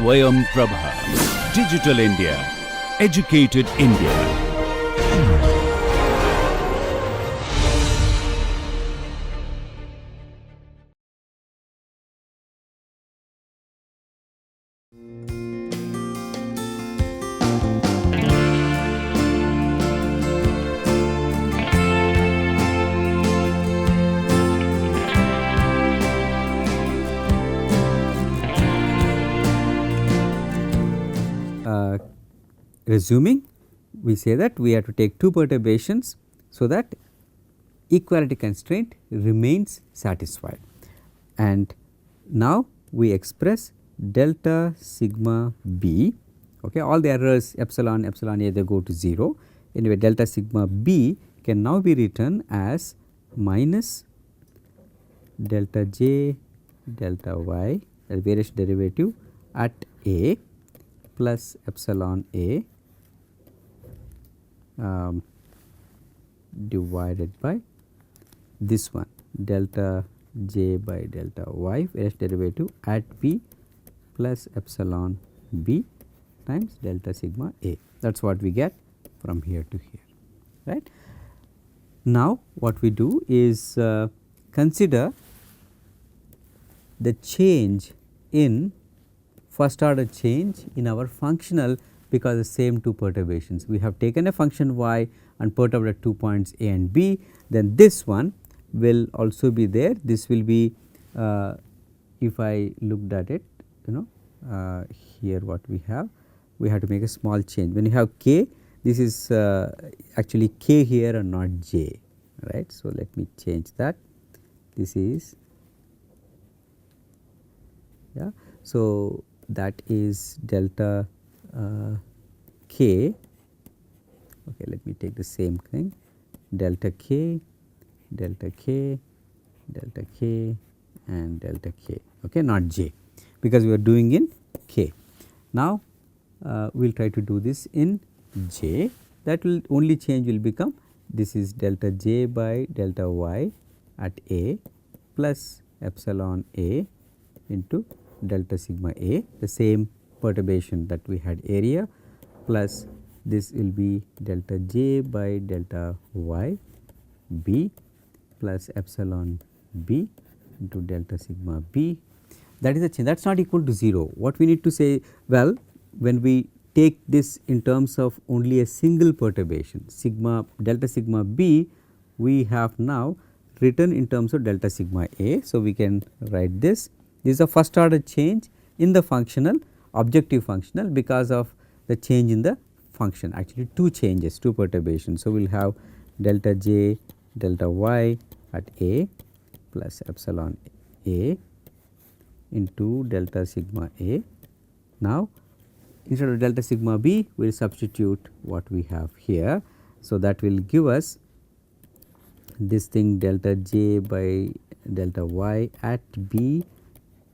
Swayam Prabha. Digital India. Educated India. Resuming, we say that we have to take two perturbations so that equality constraint remains satisfied, and now we express delta sigma b. Okay, all the errors epsilon a, they go to 0. Anyway, delta sigma b can now be written as minus delta j delta y, the variation derivative at a, plus epsilon a divided by this one delta j by delta y, variation derivative at b plus epsilon b times delta sigma a. That is what we get from here to here, right. Now, what we do is consider the change in first order change in our functional, because the same two perturbations. We have taken a function y and perturbed at 2 points a and b, then this one will also be there. This will be if I looked at it, here what we have to make a small change. When you have k, this is actually k here and not j, right. So, let me change that. This is so that is delta k. Okay, let me take the same thing, delta k, delta k, delta k and delta k, okay, not j, because we are doing in k. Now, we will try to do this in j. That will only change will become, this is delta j by delta y at a plus epsilon a into delta sigma a, the same perturbation that we had area, plus this will be delta j by delta y b plus epsilon b into delta sigma b. That is the change. That is not equal to 0. What we need to say, well, when we take this in terms of only a single perturbation, sigma delta sigma b, we have now written in terms of delta sigma a. So, we can write this. This is a first order change in the functional, objective functional, because of the change in the function, actually two changes, two perturbations. So, we will have delta j delta y at a plus epsilon a into delta sigma a. Now, instead of delta sigma b, we will substitute what we have here. So, that will give us this thing delta j by delta y at b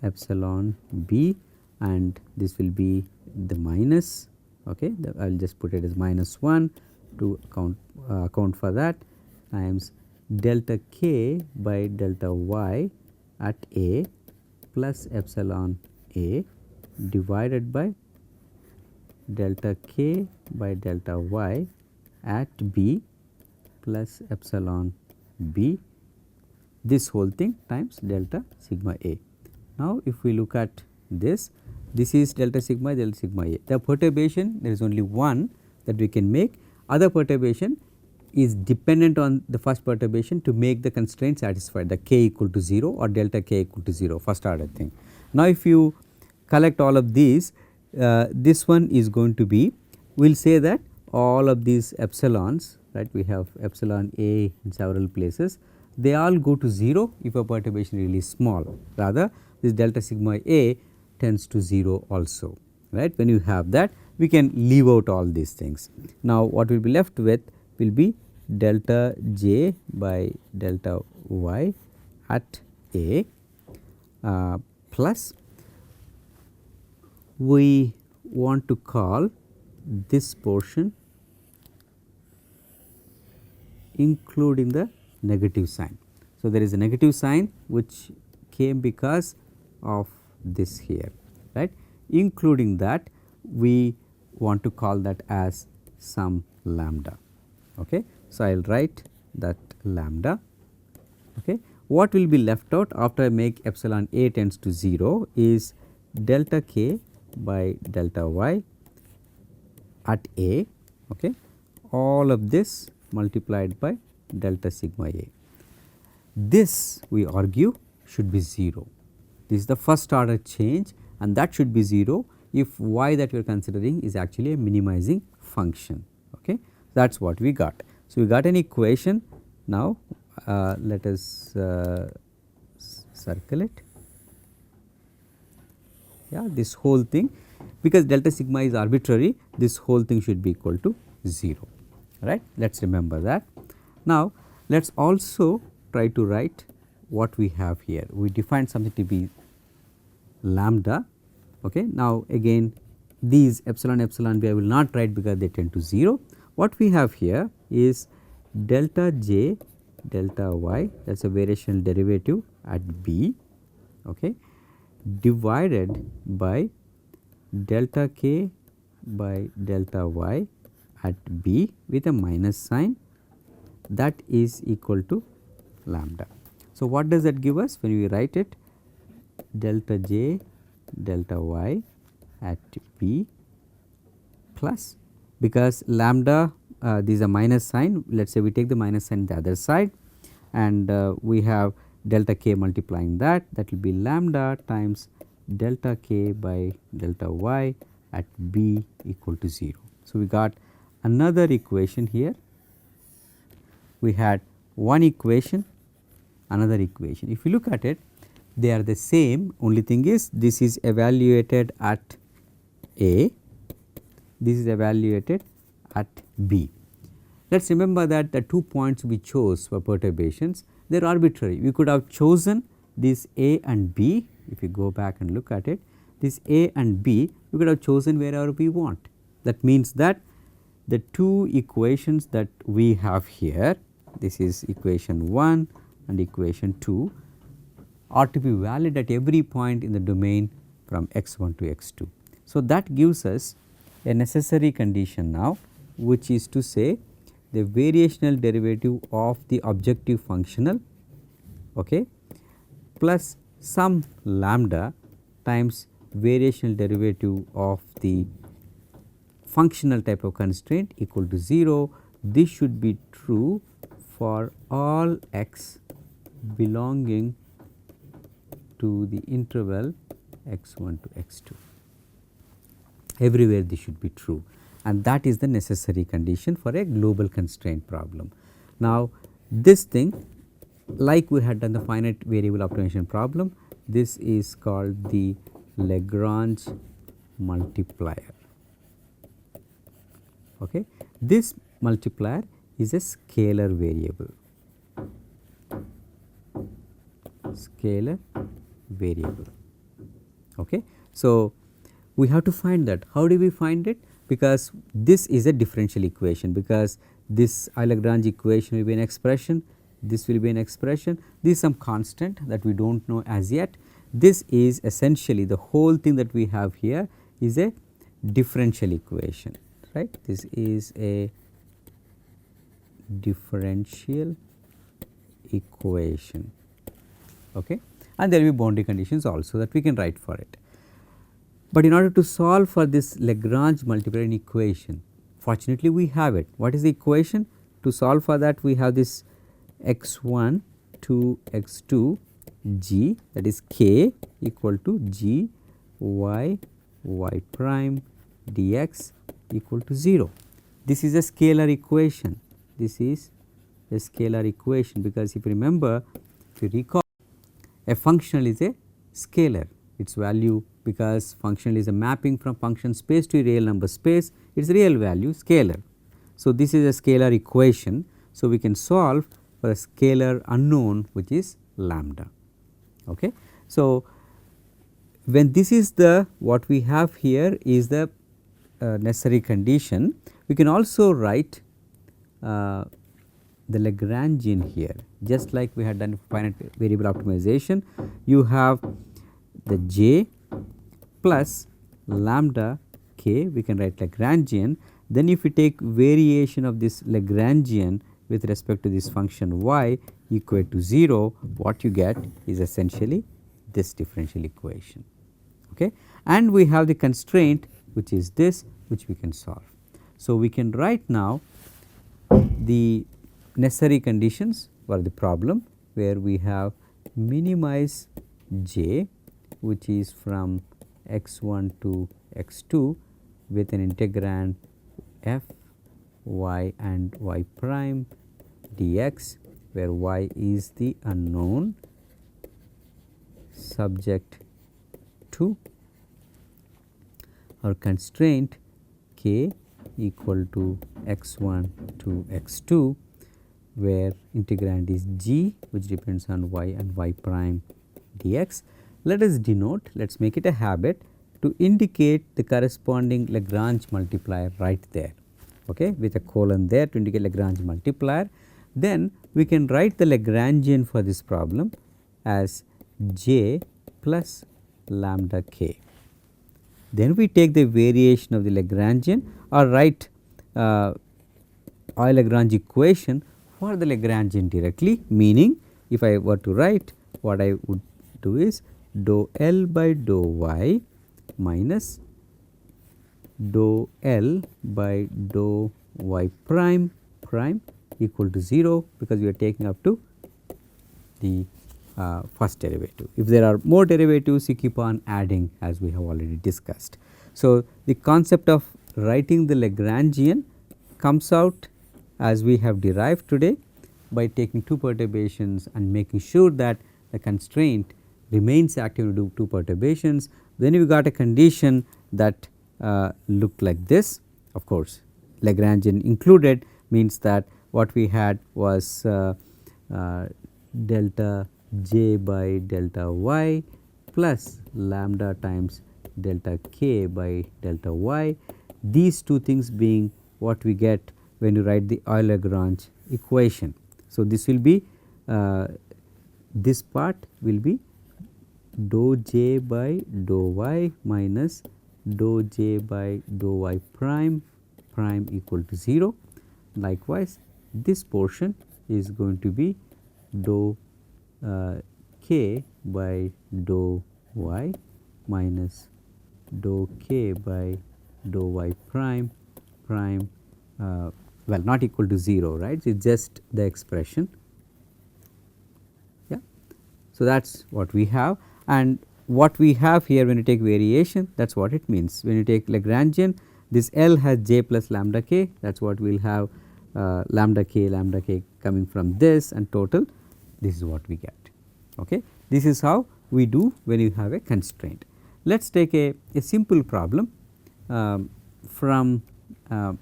epsilon b, and this will be the minus, okay, I will just put it as minus 1 to account for that, times delta k by delta y at a plus epsilon a divided by delta k by delta y at b plus epsilon b, this whole thing times delta sigma a. Now, if we look at this, this is delta sigma a. The perturbation, there is only one that we can make, other perturbation is dependent on the first perturbation to make the constraint satisfied, the k equal to 0 or delta k equal to 0, first order thing. Now, if you collect all of these, this one is going to be, we will say that all of these epsilons, right, we have epsilon a in several places, they all go to 0 if a perturbation is really small, rather this delta sigma a tends to 0 also, right. When you have that, we can leave out all these things. Now, what we will be left with will be delta j by delta y at a plus, we want to call this portion including the negative sign. So, there is a negative sign which came because of this here, right. including that we want to call that as some lambda. Okay. So, I will write that lambda. Okay. What will be left out after I make epsilon a tends to 0 is delta k by delta y at a, okay, all of this multiplied by delta sigma a. This we argue should be 0. This is the first order change and that should be 0 if y that we are considering is actually a minimizing function. Okay. That is what we got. So, we got an equation. Now, let us circle it. Yeah, this whole thing, because delta sigma is arbitrary, this whole thing should be equal to 0, right. Let us remember that. Now, let us also try to write what we have here. We defined something to be lambda. Okay. Now, again these epsilon epsilon I will not write because they tend to 0. What we have here is delta j delta y, that is a variational derivative at b, okay, divided by delta k by delta y at b with a minus sign, that is equal to lambda. So, what does that give us when we write it? Delta j delta y at b plus, because lambda this is a minus sign, let us say we take the minus sign the other side and we have delta k multiplying that will be lambda times delta k by delta y at b equal to 0. So, we got another equation here. We had one equation, another equation. If you look at it, they are the same, only thing is this is evaluated at a, this is evaluated at b. Let us remember that the 2 points we chose for perturbations, they are arbitrary. We could have chosen this a and b. If you go back and look at it, this a and b we could have chosen wherever we want. That means that the two equations that we have here, this is equation 1 and equation 2, are to be valid at every point in the domain from x1 to x2. So, that gives us a necessary condition now, which is to say the variational derivative of the objective functional, okay, plus some lambda times variational derivative of the functional type of constraint equal to 0. This should be true for all x belonging to the interval x1 to x2. Everywhere this should be true, and that is the necessary condition for a global constraint problem. Now, this thing, like we had done the finite variable optimization problem, this is called the Lagrange multiplier. Okay. This multiplier is a scalar variable, scalar variable. Okay. So, we have to find that. How do we find it? Because this is a differential equation, because this Lagrange equation will be an expression, this will be an expression, this is some constant that we do not know as yet. This is essentially the whole thing that we have here is a differential equation, right. This is a differential equation, okay, and there will be boundary conditions also that we can write for it. But in order to solve for this Lagrange multiplier equation, fortunately we have it. What is the equation? To solve for that, we have this x1 to x2 g, that is k equal to g y y prime dx equal to 0. This is a scalar equation. This is a scalar equation, because if you remember, if you recall, a functional is a scalar, its value, because functional is a mapping from function space to a real number space, its real value scalar. So, this is a scalar equation. So, we can solve for a scalar unknown, which is lambda. Okay. So, when this is the what we have here is the necessary condition, we can also write the Lagrangian here, just like we had done finite variable optimization. You have the j plus lambda k, we can write Lagrangian. Then if we take variation of this Lagrangian with respect to this function y equal to 0, what you get is essentially this differential equation. Okay. And we have the constraint which is this, which we can solve. So, we can write now the necessary conditions for the problem where we have minimize j, which is from x1 to x2 with an integrand f y and y prime dx, where y is the unknown subject to our constraint k equal to x1 to x2, where integrand is g, which depends on y and y prime dx. Let us denote, let us make it a habit to indicate the corresponding Lagrange multiplier right there, okay, with a colon there to indicate Lagrange multiplier. Then we can write the Lagrangian for this problem as j plus lambda k. Then we take the variation of the Lagrangian or write Euler-Lagrange equation for the Lagrangian directly, meaning if I were to write, what I would do is dou L by dou y minus dou L by dou y prime equal to 0, because we are taking up to the first derivative. If there are more derivatives, you keep on adding, as we have already discussed. So, the concept of writing the Lagrangian comes out as we have derived today by taking two perturbations and making sure that the constraint remains active to do two perturbations. Then you got a condition that looked like this. Of course, Lagrangian included means that what we had was delta j by delta y plus lambda times delta k by delta y, these two things being what we get when you write the Euler-Lagrange equation. So, this will be this part will be dou j by dou y minus dou j by dou y prime equal to 0. Likewise, this portion is going to be dou k by dou y minus dou k by dou y prime well, not equal to 0, right. It is just the expression. Yeah. So, that is what we have, and what we have here when you take variation, that is what it means. When you take Lagrangian, this L has j plus lambda k, that is what we will have lambda k coming from this, and total this is what we get. Okay. This is how we do when you have a constraint. Let us take a simple problem from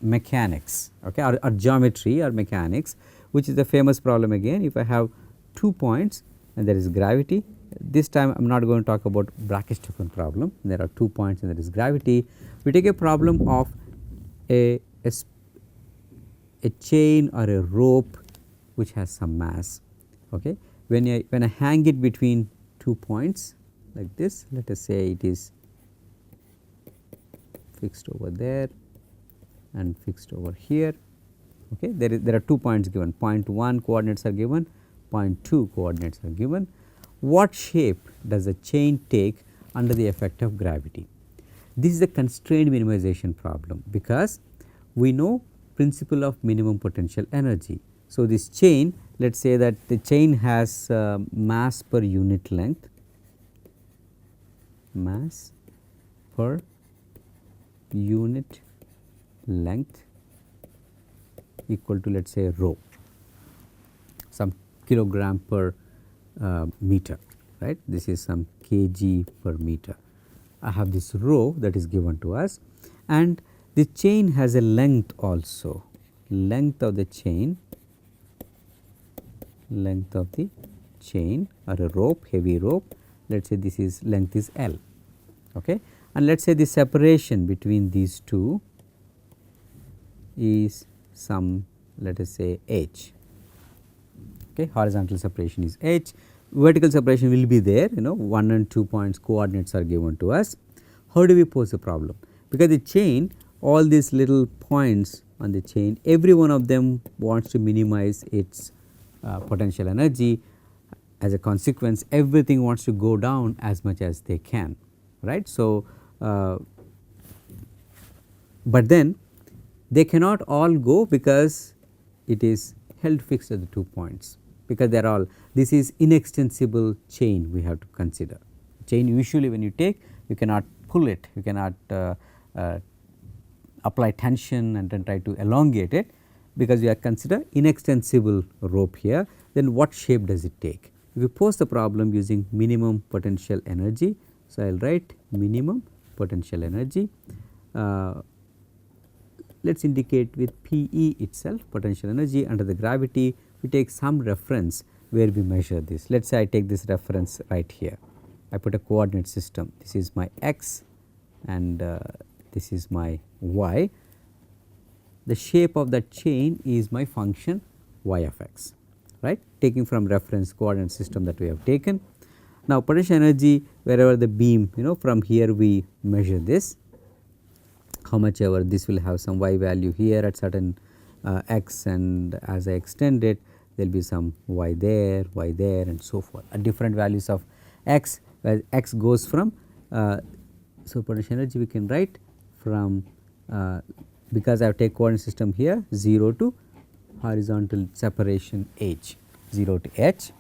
mechanics, okay, or geometry or mechanics, which is the famous problem again. If I have 2 points and there is gravity, this time I am not going to talk about Brachistochrone problem, there are 2 points and there is gravity. We take a problem of a chain or a rope which has some mass. Okay. When I hang it between 2 points like this, let us say it is fixed over there and fixed over here. Okay. There are 2 points given, point 1 coordinates are given, point 2 coordinates are given. What shape does a chain take under the effect of gravity? This is a constrained minimization problem, because we know principle of minimum potential energy. So, this chain, let us say that the chain has mass per unit length, mass per unit length equal to, let us say, rho, some kilogram per meter, right. This is some kg per meter. I have this rho that is given to us, and the chain has a length also, length of the chain or a rope, heavy rope, let us say this is length is L, okay. And let us say the separation between these two is some, let us say, h, okay. Horizontal separation is h, vertical separation will be there, 1 and 2 points coordinates are given to us. how do we pose a problem? Because the chain, all these little points on the chain, every one of them wants to minimize its potential energy. As a consequence, everything wants to go down as much as they can, right. So, but then they cannot all go because it is held fixed at the 2 points, because they are all, this is inextensible chain we have to consider. Chain usually when you take, you cannot pull it, you cannot apply tension and then try to elongate it, because you are consider inextensible rope here. Then what shape does it take? If you pose the problem using minimum potential energy, so I will write minimum potential energy. Let us indicate with PE itself, potential energy under the gravity. We take some reference where we measure this. Let us say I take this reference right here. I put a coordinate system. This is my x and this is my y. The shape of that chain is my function y of x, right, taking from reference coordinate system that we have taken. Now, potential energy, wherever the beam, from here we measure this, how much ever this will have some y value here at certain x, and as I extend it there will be some y there and so forth at different values of x, where x goes from, so potential energy we can write from, because I have take coordinate system here 0 to horizontal separation h, 0 to h.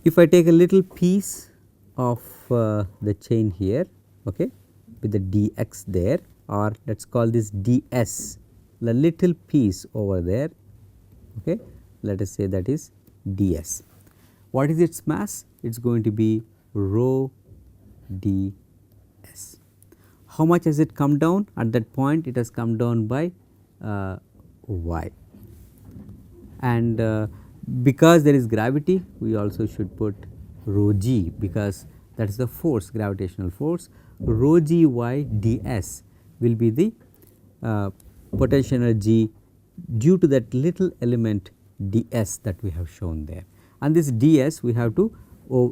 If I take a little piece of the chain here, okay, with the dx there, or let us call this ds, the little piece over there, okay, let us say that is ds. What is its mass? It is going to be rho ds. How much has it come down? At that point it has come down by y, and because there is gravity, we also should put rho g, because that is the force, gravitational force. Rho g y ds will be the potential energy due to that little element ds that we have shown there, and this ds we have to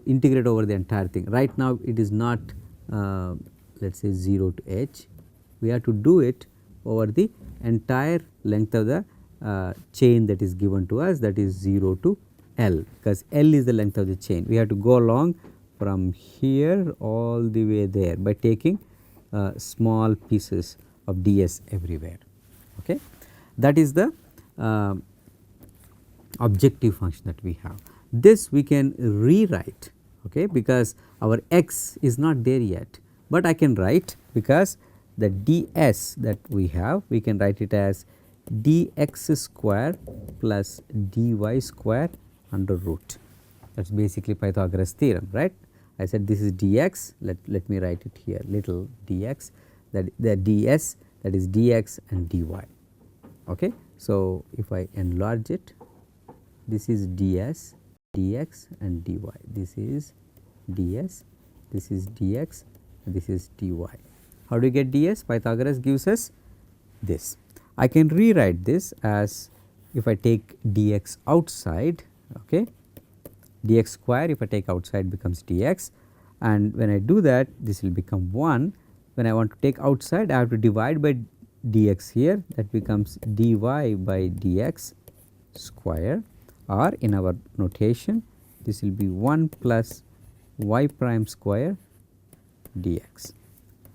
integrate over the entire thing. Right now it is not let us say 0 to h, we have to do it over the entire length of the chain that is given to us, that is 0 to L, because L is the length of the chain. We have to go along from here all the way there by taking small pieces of ds everywhere. Okay. That is the objective function that we have. This we can rewrite, okay, because our x is not there yet, but I can write, because the ds that we have, we can write it as dx square plus dy square under root. That is basically Pythagoras theorem, right. I said this is dx, let me write it here, little dx, that the ds, that is dx and dy. Okay. So, if I enlarge it, this is ds, dx and dy, this is ds, this is dx, this is dy. How do you get ds? Pythagoras gives us this. I can rewrite this as, if I take dx outside, okay, dx square if I take outside becomes dx, and when I do that this will become 1. When I want to take outside, I have to divide by dx here, that becomes dy by dx square, or in our notation this will be 1 plus y prime square dx.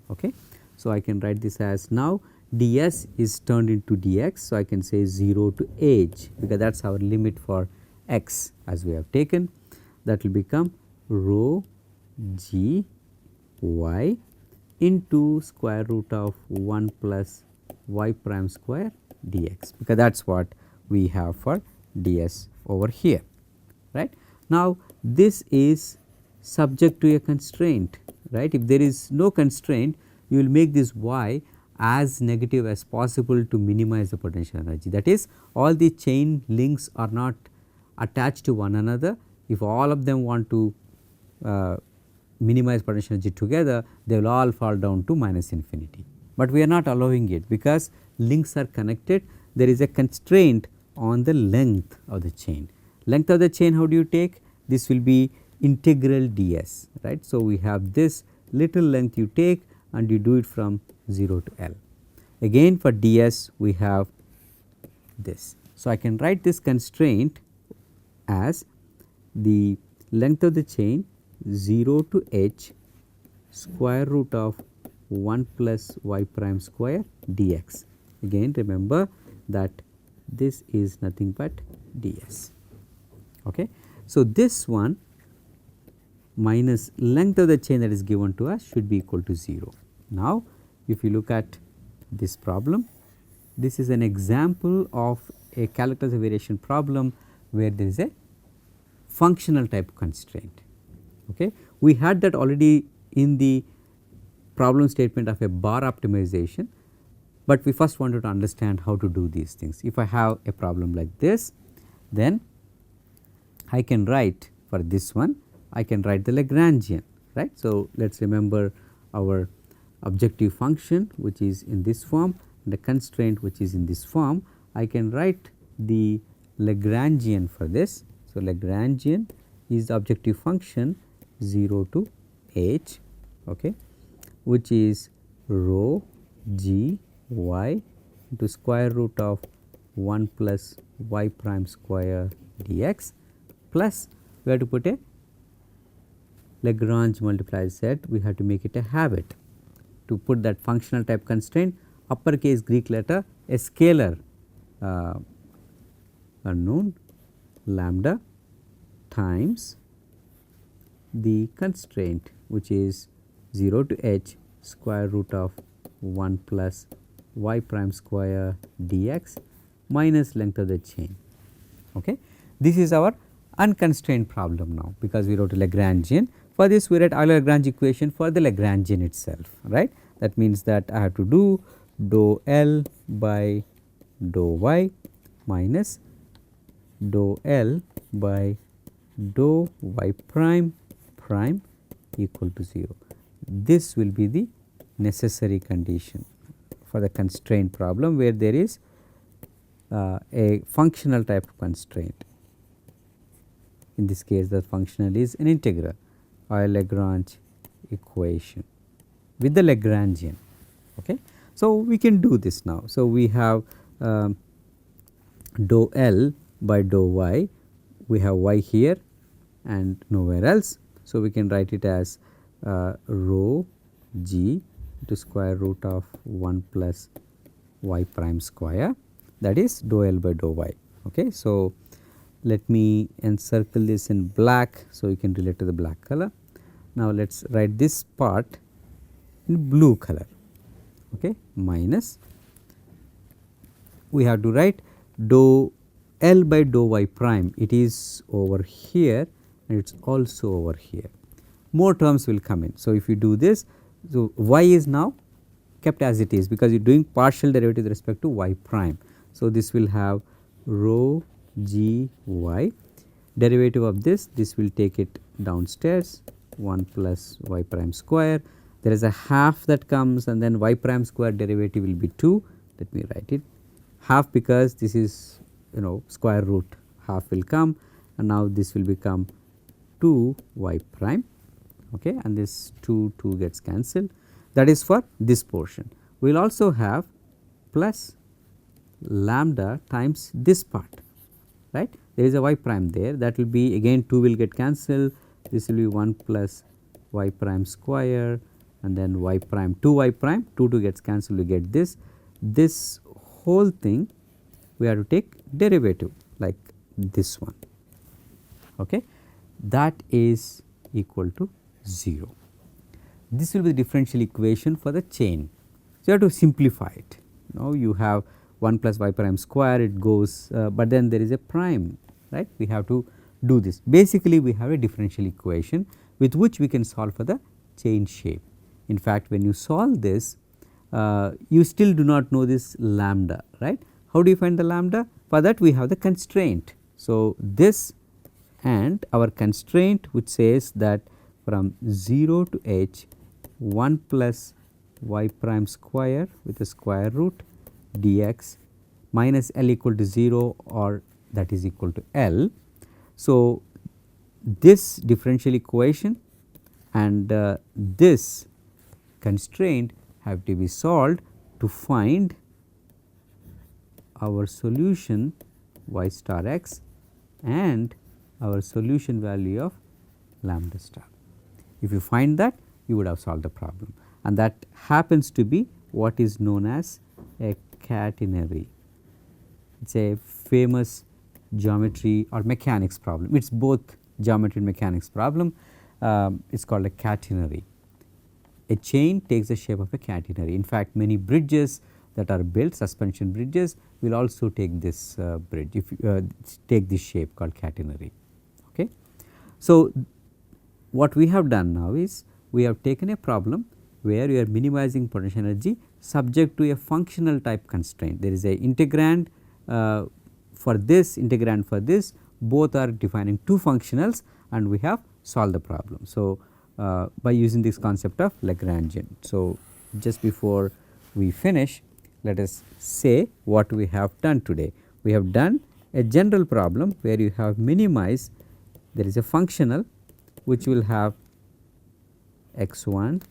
Okay. So, I can write this as, now ds is turned into dx. So, I can say 0 to h, because that is our limit for x as we have taken, that will become rho g y into square root of 1 plus y prime square dx, because that is what we have for ds over here, right. Now, this is subject to a constraint, right. If there is no constraint, you will make this y as negative as possible to minimize the potential energy. That is, all the chain links are not attached to one another. If all of them want to minimize potential energy together, they will all fall down to minus infinity, but we are not allowing it, because links are connected. There is a constraint on the length of the chain. Length of the chain, how do you take? This will be integral ds, right. So, we have this little length you take and you do it from 0 to L. Again for ds we have this. So, I can write this constraint as the length of the chain 0 to h square root of 1 plus y prime square dx. Again remember that this is nothing but ds. Okay. So, this one minus length of the chain that is given to us should be equal to 0. Now, if you look at this problem, this is an example of a calculus variation problem where there is a functional type constraint. Okay. We had that already in the problem statement of a bar optimization, but we first wanted to understand how to do these things. If I have a problem like this, then I can write for this one, I can write the Lagrangian, right. So, let us remember our objective function which is in this form and the constraint which is in this form. I can write the Lagrangian for this. So, Lagrangian is the objective function 0 to h, okay, which is rho g y into square root of 1 plus y prime square dx, plus we have to put a Lagrange multiplier set, we have to make it a habit to put that functional type constraint uppercase Greek letter, a scalar unknown lambda times the constraint which is 0 to h square root of 1 plus y prime square dx minus length of the chain. Okay. This is our unconstrained problem now, because we wrote a Lagrangian. For this we write Euler-Lagrange equation for the Lagrangian itself, right. That means that I have to do dou L by dou y minus dou L by dou y prime prime equal to 0. This will be the necessary condition for the constraint problem where there is a functional type of constraint. In this case the functional is an integral, Euler-Lagrange equation with the Lagrangian. Okay. So, we can do this now. So, we have dou L by dou y, we have y here and nowhere else. So, we can write it as rho g to square root of 1 plus y prime square, that is dou L by dou y. Okay. So, let me encircle this in black so you can relate to the black color. Now, let us write this part in blue color, okay, minus we have to write dou L by dou y prime, it is over here and it is also over here. More terms will come in. So, if you do this, so y is now kept as it is because you are doing partial derivative with respect to y prime. So, this will have rho g y, derivative of this will take it downstairs 1 plus y prime square. There is a half that comes and then y prime square derivative will be 2. Let me write it half because this is square root, half will come and now this will become 2 y prime, okay, and this 2 gets cancelled. That is for this portion. We will also have plus lambda times this part, right. There is a y prime there, that will be again 2 will get cancelled, this will be 1 plus y prime square and then y prime 2 y prime, 2 gets cancelled, we get this. This whole thing we have to take derivative like this one, okay, that is equal to 0. This will be the differential equation for the chain. So, you have to simplify it. Now, you have 1 plus y prime square, it goes, but then there is a prime, right. We have to do this. Basically, we have a differential equation with which we can solve for the chain shape. In fact, when you solve this, you still do not know this lambda, right. How do you find the lambda? For that we have the constraint. So, this and our constraint which says that from 0 to h 1 plus y prime square with a square root dx minus L equal to 0 or that is equal to L. So, this differential equation and this constraint have to be solved to find our solution y star x and our solution value of lambda star. If you find that, you would have solved the problem, and that happens to be what is known as a catenary. It is a famous geometry or mechanics problem. It is both geometry and mechanics problem. It is called a catenary. A chain takes the shape of a catenary. In fact, many bridges that are built, suspension bridges, will also take this bridge, if take this shape called catenary. Okay. So, what we have done now is we have taken a problem where we are minimizing potential energy subject to a functional type constraint. There is a integrand for this, integrand for this, both are defining two functionals, and we have solved the problem. So, by using this concept of Lagrangian. So, just before we finish, let us say what we have done today. We have done a general problem where you have minimized, there is a functional which will have x1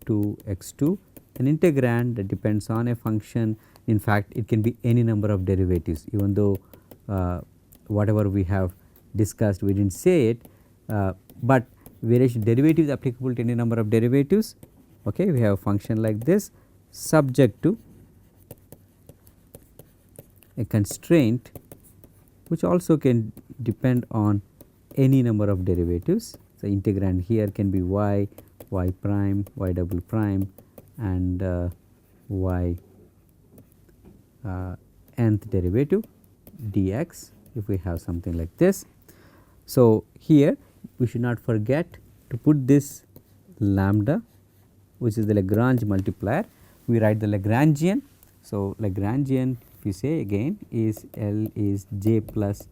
to x2, an integrand that depends on a function. In fact, it can be any number of derivatives, even though whatever we have discussed we did not say it, but various derivatives applicable to any number of derivatives. Okay, we have a function like this subject to a constraint which also can depend on any number of derivatives. So, integrand here can be y, y prime, y double prime, and y nth derivative dx, if we have something like this. So, here we should not forget to put this lambda, which is the Lagrange multiplier. We write the Lagrangian. So, Lagrangian, if you say again, is L is j plus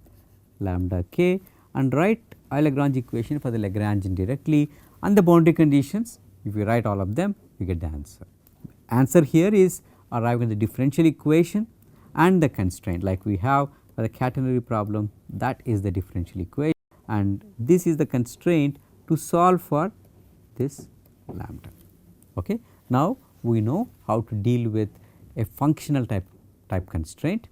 lambda k, and write a Lagrange equation for the Lagrangian directly, and the boundary conditions. If you write all of them, you get the answer. Answer here is arriving at the differential equation and the constraint, like we have for the catenary problem, that is the differential equation, and this is the constraint to solve for this lambda. Okay. Now, we know how to deal with a functional type constraint.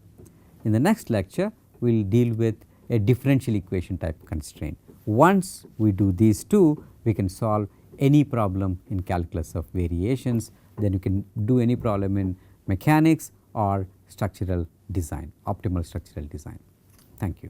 In the next lecture, we will deal with a differential equation type constraint. Once we do these two, we can solve any problem in calculus of variations, then you can do any problem in mechanics or structural design, optimal structural design. Thank you.